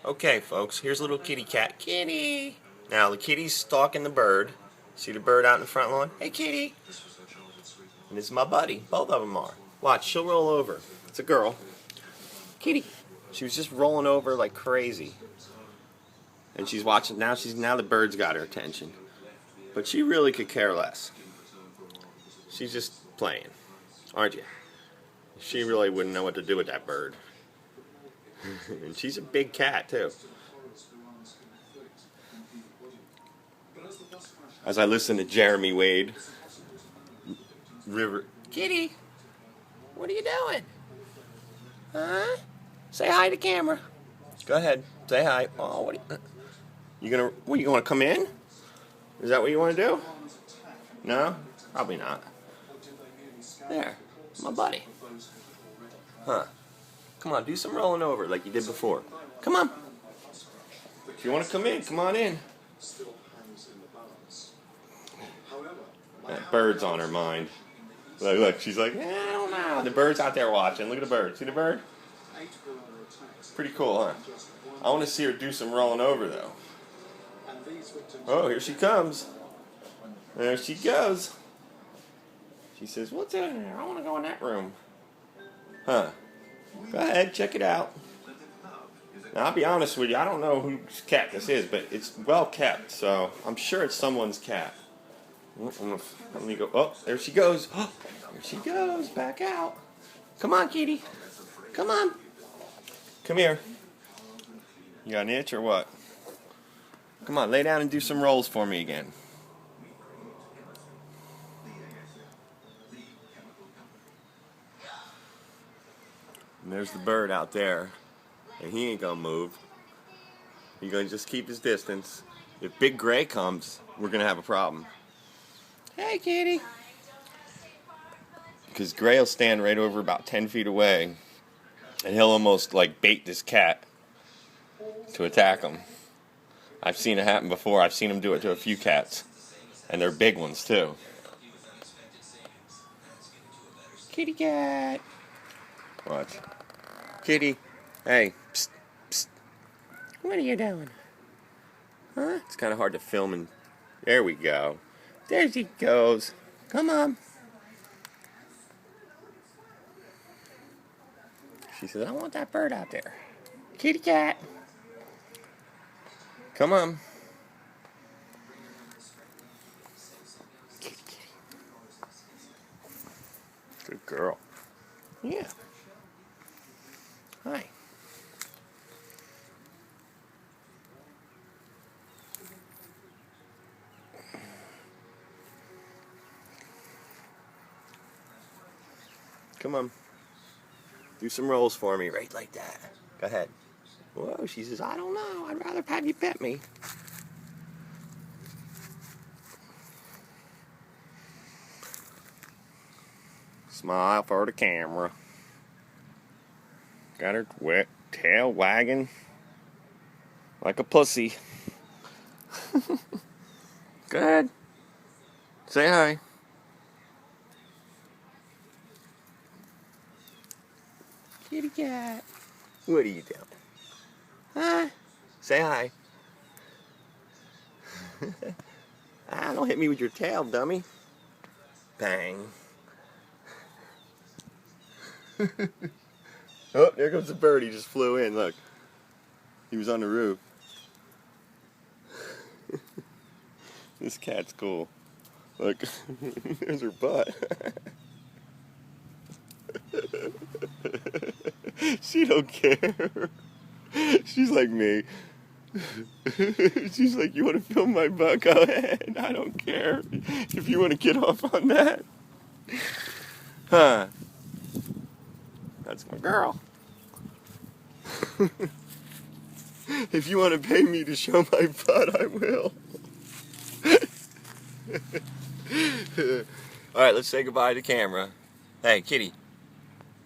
Okay, folks, here's a little kitty cat. Kitty! Now, the kitty's stalking the bird. See the bird out in the front lawn? Hey, kitty! And this is my buddy. Both of them are. Watch, she'll roll over. It's a girl. Kitty! She was just rolling over like crazy. And she's watching. Now the bird's got her attention. But she really could care less. She's just playing. Aren't you? She really wouldn't know what to do with that bird. And she's a big cat, too. As I listen to Jeremy Wade. River. Kitty! What are you doing? Huh? Say hi to camera. Go ahead. Say hi. Oh, what are you want to come in? Is that what you want to do? No? Probably not. There. My buddy. Huh. Come on, do some rolling over like you did before. Come on. If you want to come in, come on in. That bird's on her mind. Look, she's like, I don't know. The bird's out there watching. Look at the bird. See the bird? Pretty cool, huh? I want to see her do some rolling over, though. Oh, here she comes. There she goes. She says, what's in there? I want to go in that room. Huh. Go ahead, check it out. Now, I'll be honest with you, I don't know whose cat this is, but it's well kept, so I'm sure it's someone's cat. Let me go. Oh, there she goes. Oh, there she goes. Back out. Come on, kitty. Come on. Come here. You got an itch or what? Come on, lay down and do some rolls for me again. And there's the bird out there. And he ain't gonna move. He's gonna just keep his distance. If Big Gray comes, we're gonna have a problem. Hey, kitty. Because Gray will stand right over about 10 feet away. And he'll almost like bait this cat to attack him. I've seen it happen before. I've seen him do it to a few cats. And they're big ones, too. Kitty cat. Watch. Kitty. Hey. Psst. Psst. What are you doing? Huh? It's kind of hard to film and... There we go. There she goes. Come on. She says, I want that bird out there. Kitty cat. Come on. Kitty, kitty. Good girl. Yeah. Hi. Come on. Do some rolls for me, right like that. Go ahead. Whoa, she says, I don't know. I'd rather have you pet me. Smile for the camera. Got her wet tail wagging like a pussy. Go ahead. Say hi. Kitty cat. What are you doing? Huh? Say hi. Don't hit me with your tail, dummy. Bang. Oh, there comes the bird. He just flew in. Look. He was on the roof. This cat's cool. Look. There's her butt. She don't care. She's like me. She's like, you want to film my butt? Go ahead. I don't care if you want to get off on that. Huh. That's my girl. If you want to pay me to show my butt, I will. Alright, let's say goodbye to camera. Hey, kitty.